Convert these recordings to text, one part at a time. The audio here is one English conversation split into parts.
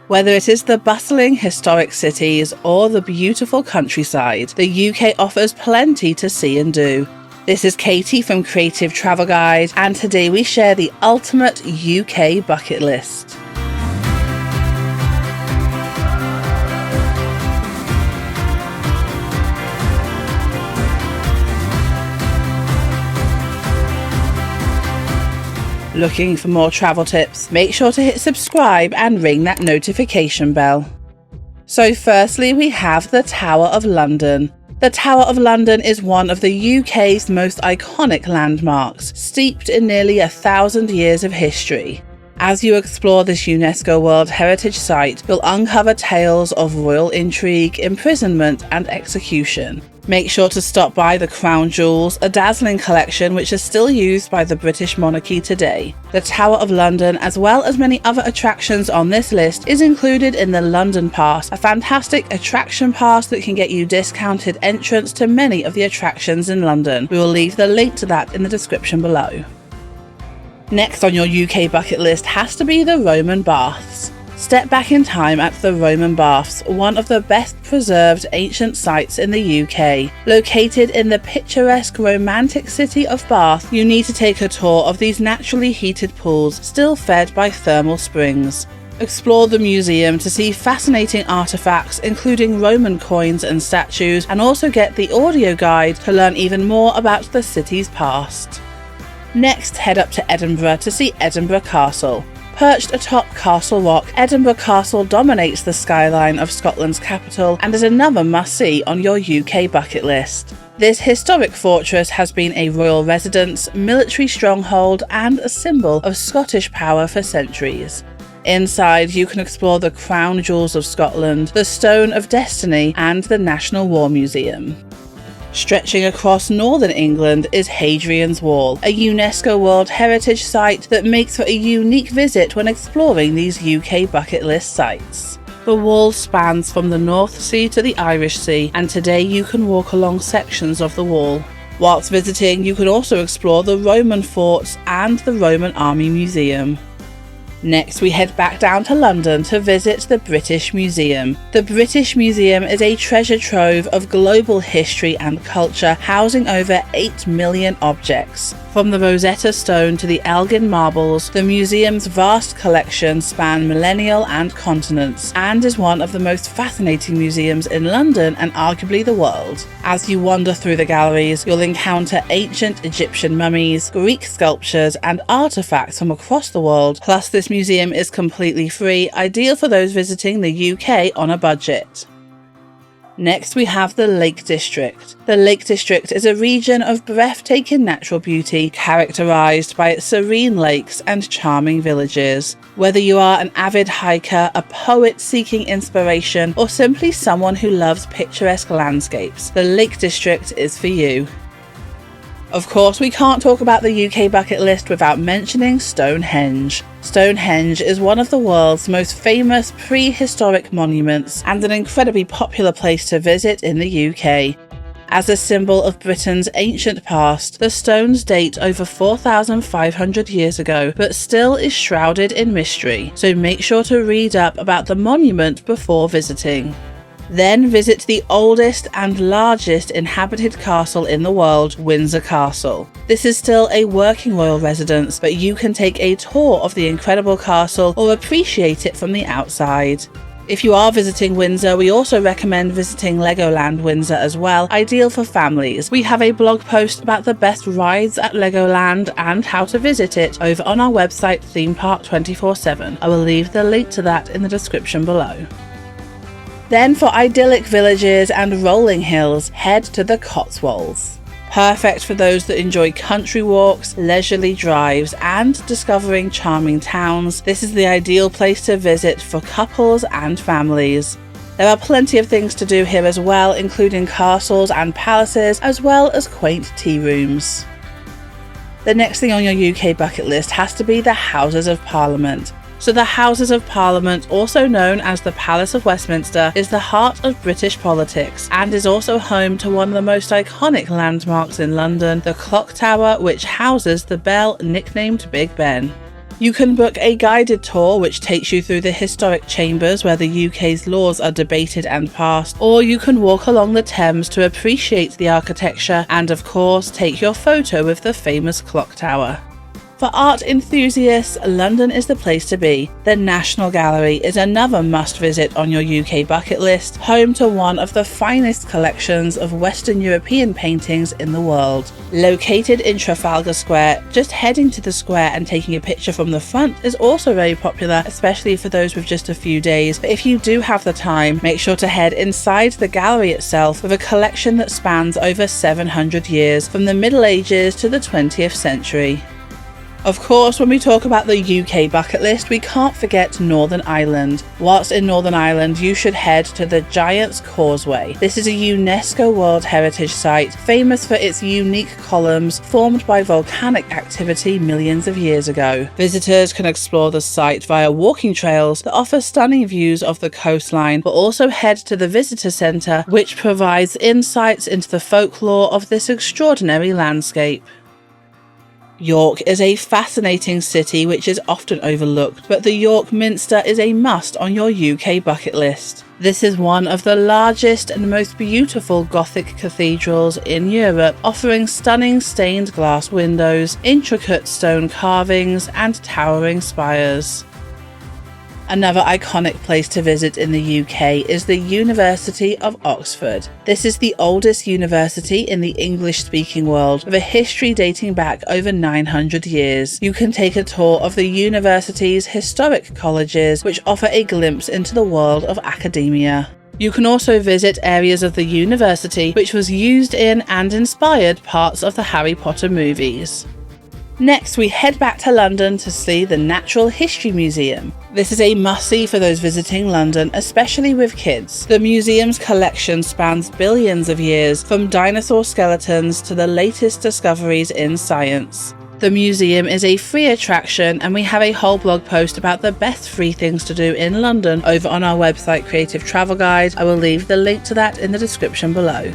Whether it is the bustling historic cities or the beautiful countryside, the UK offers plenty to see and do. This is Katie from Creative Travel Guide, and today we share the ultimate UK bucket list. Looking for more travel tips? Make sure to hit subscribe and ring that notification bell. So firstly, we have the Tower of London. The Tower of London is one of the UK's most iconic landmarks, steeped in nearly 1,000 years of history. As you explore this UNESCO World Heritage Site, you'll uncover tales of royal intrigue, imprisonment and execution. Make sure to stop by the Crown Jewels, a dazzling collection which is still used by the British monarchy today. The Tower of London, as well as many other attractions on this list, is included in the London Pass, a fantastic attraction pass that can get you discounted entrance to many of the attractions in London. We will leave the link to that in the description below. Next on your UK bucket list has to be the Roman Baths. Step back in time at the Roman Baths, one of the best preserved ancient sites in the UK. Located in the picturesque romantic city of Bath, you need to take a tour of these naturally heated pools still fed by thermal springs. Explore the museum to see fascinating artifacts including Roman coins and statues, and also get the audio guide to learn even more about the city's past. Next, head up to Edinburgh to see Edinburgh Castle. Perched atop Castle Rock, Edinburgh Castle dominates the skyline of Scotland's capital and is another must-see on your UK bucket list. This historic fortress has been a royal residence, military stronghold and a symbol of Scottish power for centuries. Inside, you can explore the Crown Jewels of Scotland, the Stone of Destiny and the National War Museum. Stretching across northern England is Hadrian's Wall, a UNESCO World Heritage Site that makes for a unique visit when exploring these UK bucket list sites. The wall spans from the North Sea to the Irish Sea, and today you can walk along sections of the wall. Whilst visiting, you can also explore the Roman forts and the Roman Army Museum. Next, we head back down to London to visit the British Museum. The British Museum is a treasure trove of global history and culture, housing over 8 million objects. From the Rosetta Stone to the Elgin marbles, the museum's vast collection span millennial and continents, and is one of the most fascinating museums in London and arguably the world. As you wander through the galleries, you'll encounter ancient Egyptian mummies, Greek sculptures, and artifacts from across the world. Plus, this museum is completely free, ideal for those visiting the UK on a budget. Next, we have the Lake District. The Lake District is a region of breathtaking natural beauty characterised by its serene lakes and charming villages. Whether you are an avid hiker, a poet seeking inspiration, or simply someone who loves picturesque landscapes, the Lake District is for you. Of course, we can't talk about the UK bucket list without mentioning Stonehenge. Stonehenge is one of the world's most famous prehistoric monuments and an incredibly popular place to visit in the UK. As a symbol of Britain's ancient past, the stones date over 4,500 years ago, but still is shrouded in mystery, so make sure to read up about the monument before visiting. Then visit the oldest and largest inhabited castle in the world, Windsor Castle. This is still a working royal residence, but you can take a tour of the incredible castle or appreciate it from the outside. If you are visiting Windsor, we also recommend visiting Legoland Windsor as well, ideal for families. We have a blog post about the best rides at Legoland and how to visit it over on our website Theme Park 24/7. I will leave the link to that in the description below. Then for idyllic villages and rolling hills, head to the Cotswolds. Perfect for those that enjoy country walks, leisurely drives, and discovering charming towns, this is the ideal place to visit for couples and families. There are plenty of things to do here as well, including castles and palaces, as well as quaint tea rooms. The next thing on your UK bucket list has to be the Houses of Parliament. So the Houses of Parliament, also known as the Palace of Westminster, is the heart of British politics and is also home to one of the most iconic landmarks in London, the Clock Tower, which houses the bell nicknamed Big Ben. You can book a guided tour which takes you through the historic chambers where the UK's laws are debated and passed, or you can walk along the Thames to appreciate the architecture and of course take your photo with the famous clock tower. For art enthusiasts, London is the place to be. The National Gallery is another must-visit on your UK bucket list, home to one of the finest collections of Western European paintings in the world. Located in Trafalgar Square, just heading to the square and taking a picture from the front is also very popular, especially for those with just a few days. But if you do have the time, make sure to head inside the gallery itself with a collection that spans over 700 years, from the Middle Ages to the 20th century. Of course, when we talk about the UK bucket list, we can't forget Northern Ireland. Whilst in Northern Ireland, you should head to the Giant's Causeway. This is a UNESCO World Heritage Site, famous for its unique columns formed by volcanic activity millions of years ago. Visitors can explore the site via walking trails that offer stunning views of the coastline, but also head to the visitor centre, which provides insights into the folklore of this extraordinary landscape. York is a fascinating city which is often overlooked, but the York Minster is a must on your UK bucket list. This is one of the largest and most beautiful Gothic cathedrals in Europe, offering stunning stained glass windows, intricate stone carvings, and towering spires. Another iconic place to visit in the UK is the University of Oxford. This is the oldest university in the English-speaking world, with a history dating back over 900 years. You can take a tour of the university's historic colleges, which offer a glimpse into the world of academia. You can also visit areas of the university which was used in and inspired parts of the Harry Potter movies. Next, we head back to London to see the Natural History Museum. This is a must-see for those visiting London, especially with kids. The museum's collection spans billions of years, from dinosaur skeletons to the latest discoveries in science. The museum is a free attraction, and we have a whole blog post about the best free things to do in London over on our website Creative Travel Guide. I will leave the link to that in the description below.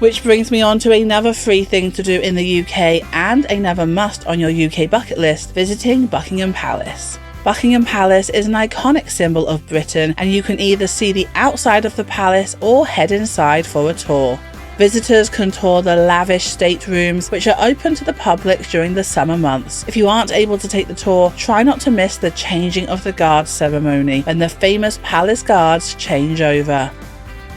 Which brings me on to another free thing to do in the UK and another must on your UK bucket list, visiting Buckingham Palace. Buckingham Palace is an iconic symbol of Britain, and you can either see the outside of the palace or head inside for a tour. Visitors can tour the lavish staterooms, which are open to the public during the summer months. If you aren't able to take the tour, try not to miss the changing of the guards ceremony when the famous palace guards change over.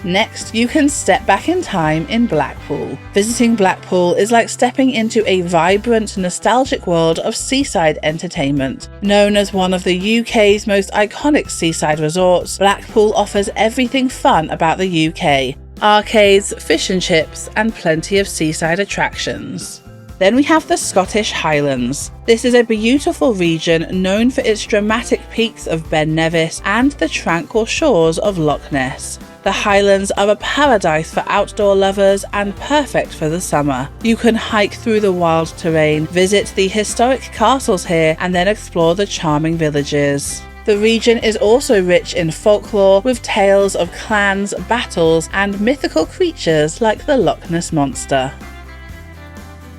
Next, you can step back in time in Blackpool. Visiting Blackpool is like stepping into a vibrant, nostalgic world of seaside entertainment. Known as one of the UK's most iconic seaside resorts, Blackpool offers everything fun about the UK. Arcades, fish and chips, and plenty of seaside attractions. Then we have the Scottish Highlands. This is a beautiful region known for its dramatic peaks of Ben Nevis and the tranquil shores of Loch Ness. The Highlands are a paradise for outdoor lovers and perfect for the summer. You can hike through the wild terrain, visit the historic castles here, and then explore the charming villages. The region is also rich in folklore, with tales of clans, battles, and mythical creatures like the Loch Ness Monster.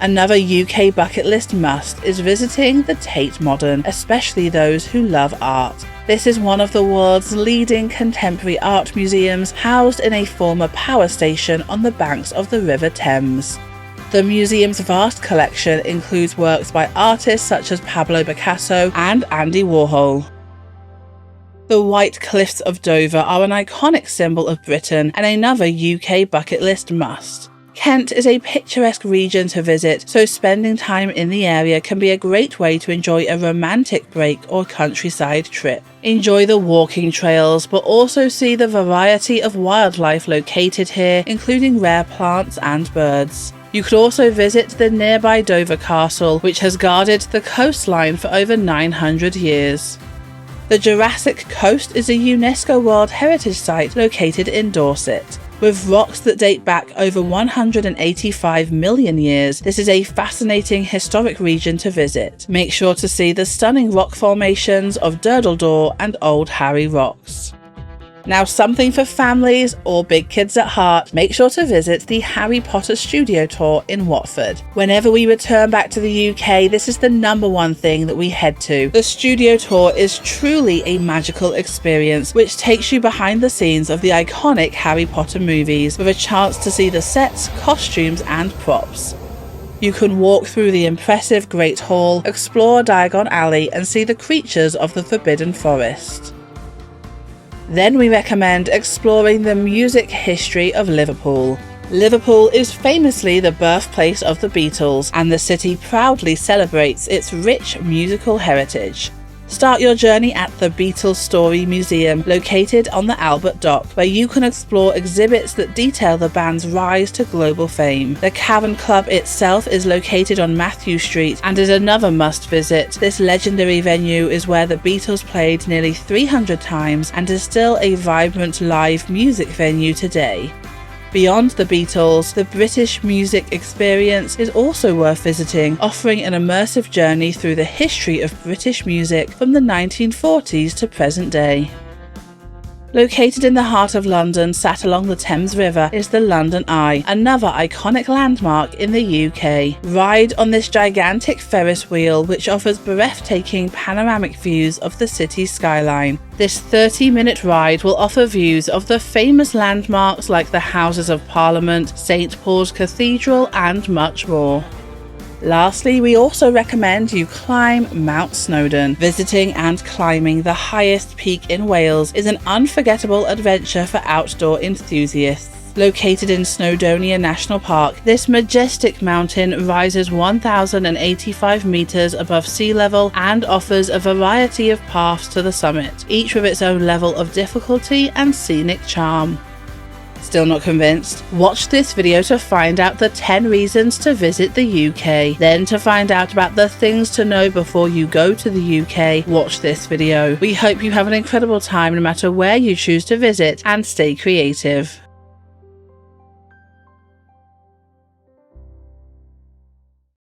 Another UK bucket list must is visiting the Tate Modern, especially those who love art. This is one of the world's leading contemporary art museums, housed in a former power station on the banks of the River Thames. The museum's vast collection includes works by artists such as Pablo Picasso and Andy Warhol. The White Cliffs of Dover are an iconic symbol of Britain and another UK bucket list must. Kent is a picturesque region to visit, so spending time in the area can be a great way to enjoy a romantic break or countryside trip. Enjoy the walking trails, but also see the variety of wildlife located here, including rare plants and birds. You could also visit the nearby Dover Castle, which has guarded the coastline for over 900 years. The Jurassic Coast is a UNESCO World Heritage Site located in Dorset. With rocks that date back over 185 million years, this is a fascinating historic region to visit. Make sure to see the stunning rock formations of Durdledore and Old Harry Rocks. Now, something for families or big kids at heart, make sure to visit the Harry Potter studio tour in Watford. Whenever we return back to the UK, this is the #1 thing that we head to. The studio tour is truly a magical experience, which takes you behind the scenes of the iconic Harry Potter movies with a chance to see the sets, costumes and props. You can walk through the impressive Great Hall, explore Diagon Alley and see the creatures of the Forbidden Forest. Then we recommend exploring the music history of Liverpool. Liverpool is famously the birthplace of the Beatles, and the city proudly celebrates its rich musical heritage. Start your journey at the Beatles Story Museum, located on the Albert Dock, where you can explore exhibits that detail the band's rise to global fame. The Cavern Club itself is located on Matthew Street and is another must visit. This legendary venue is where the Beatles played nearly 300 times and is still a vibrant live music venue today. Beyond the Beatles, the British music experience is also worth visiting, offering an immersive journey through the history of British music from the 1940s to present day. Located in the heart of London, sat along the Thames River, is the London Eye, another iconic landmark in the UK. Ride on this gigantic Ferris wheel, which offers breathtaking panoramic views of the city's skyline. This 30-minute ride will offer views of the famous landmarks like the Houses of Parliament, St Paul's Cathedral and much more. Lastly, we also recommend you climb Mount Snowdon. Visiting and climbing the highest peak in Wales is an unforgettable adventure for outdoor enthusiasts. Located in Snowdonia National Park, this majestic mountain rises 1,085 metres above sea level and offers a variety of paths to the summit, each with its own level of difficulty and scenic charm. Still not convinced? Watch this video to find out the 10 reasons to visit the UK. Then, to find out about the things to know before you go to the UK, watch this video. We hope you have an incredible time no matter where you choose to visit, and stay creative.